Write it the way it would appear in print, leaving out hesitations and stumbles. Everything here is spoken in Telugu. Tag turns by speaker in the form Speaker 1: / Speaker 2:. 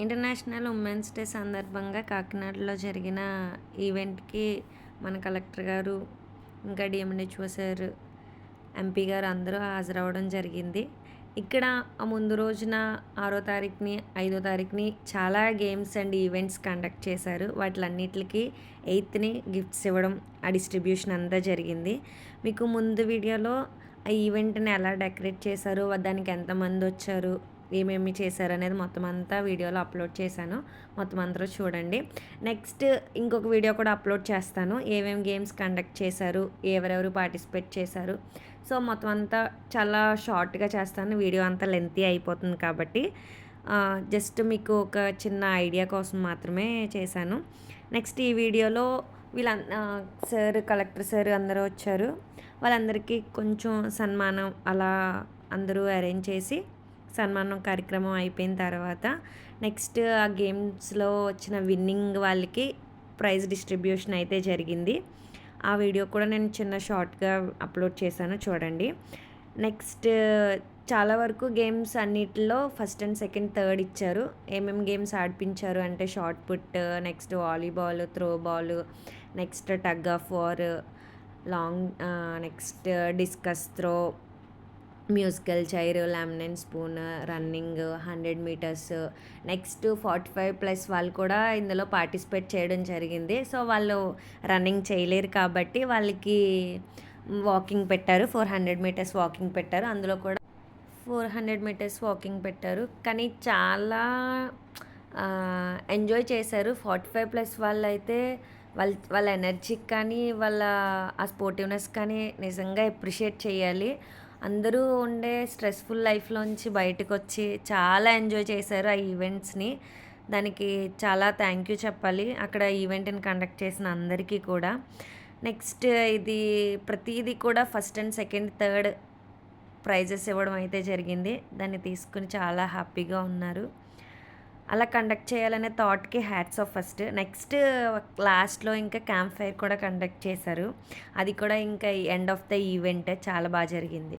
Speaker 1: ఇంటర్నేషనల్ ఉమెన్స్ డే సందర్భంగా కాకినాడలో జరిగిన ఈవెంట్‌కి మన కలెక్టర్ గారు, ఇంకా డీఎంహెచ్ఓ సార్, ఎంపీ గారు అందరూ హాజరవ్వడం జరిగింది. ఇక్కడ ఆ ముందు రోజున 6 తారీఖుని, 5 తారీఖుని చాలా గేమ్స్ అండ్ ఈవెంట్స్ కండక్ట్ చేశారు. వాటిలన్నిట్లికి 8థ్‌ని గిఫ్ట్స్ ఇవ్వడం, ఆ డిస్ట్రిబ్యూషన్ అంతా జరిగింది. మీకు ముందు వీడియోలో ఆ ఈవెంట్‌ని ఎలా డెకరేట్ చేశారు, దానికి ఎంతమందొచ్చారు, ఏమేమి చేశారనేది మొత్తం అంతా వీడియోలో అప్లోడ్ చేశాను. మొత్తం అందరూ చూడండి. నెక్స్ట్ ఇంకొక వీడియో కూడా అప్లోడ్ చేస్తాను. ఏమేమి గేమ్స్ కండక్ట్ చేశారు, ఎవరెవరు పార్టిసిపేట్ చేశారు. సో, మొత్తం అంతా చాలా షార్ట్‌గా చేస్తాను. వీడియో అంతా లెంతీ అయిపోతుంది కాబట్టి జస్ట్ మీకు ఒక చిన్న ఐడియా కోసం మాత్రమే చేశాను. నెక్స్ట్ ఈ వీడియోలో సార్, కలెక్టర్ సార్ అందరూ వచ్చారు. వాళ్ళందరికీ కొంచెం సన్మానం అలా అందరూ అరేంజ్ చేసి సన్మానం కార్యక్రమం అయిపోయిన తర్వాత నెక్స్ట్ ఆ గేమ్స్‌లో వచ్చిన విన్నింగ్ వాళ్ళకి ప్రైజ్ డిస్ట్రిబ్యూషన్ అయితే జరిగింది. ఆ వీడియో కూడా నేను చిన్న షార్ట్‌గా అప్లోడ్ చేశాను చూడండి. నెక్స్ట్ చాలా వరకు గేమ్స్ అన్నిటిలో ఫస్ట్ అండ్ సెకండ్, థర్డ్ ఇచ్చారు. ఏమేమి గేమ్స్ ఆడిపించారు అంటే shot put, next volleyball, throw ball, next tug of war, next discus throw, musical chair, lemon spoon, running, 100 meters, next 45+ వాళ్ళు కూడా ఇందులో పార్టిసిపేట్ చేయడం జరిగింది. సో, వాళ్ళు రన్నింగ్ చేయలేరు కాబట్టి వాళ్ళకి వాకింగ్ పెట్టారు. 400 మీటర్స్ వాకింగ్ పెట్టారు. అందులో కూడా 400 మీటర్స్ వాకింగ్ పెట్టారు. కానీ చాలా ఎంజాయ్ చేశారు. 45+ వాళ్ళైతే వాళ్ళ ఎనర్జీకి కానీ, వాళ్ళ ఆ స్పోర్టివ్‌నెస్ కానీ నిజంగా అప్రిషియేట్ చేయాలి. అందరూ ఉండే స్ట్రెస్‌ఫుల్ లైఫ్‌లోంచి బయటకొచ్చి చాలా ఎంజాయ్ చేశారు ఆ ఈవెంట్స్‌ని. దానికి చాలా థ్యాంక్ యూ చెప్పాలి అక్కడ ఈవెంట్‌ని కండక్ట్ చేసిన అందరికీ కూడా. నెక్స్ట్ ఇది ప్రతీది కూడా first and second, third prices ఇవ్వడం అయితే జరిగింది. దాన్ని తీసుకొని చాలా హ్యాపీగా ఉన్నారు. అలా కండక్ట్ చేయాలనే థాట్‌కి హ్యాట్స్ ఆఫ్ ఫస్ట్. నెక్స్ట్ లాస్ట్‌లో ఇంకా క్యాంప్ ఫైర్ కూడా కండక్ట్ చేశారు. అది కూడా ఇంకా ఎండ్ ఆఫ్ ద ఈవెంట్ చాలా జరిగింది.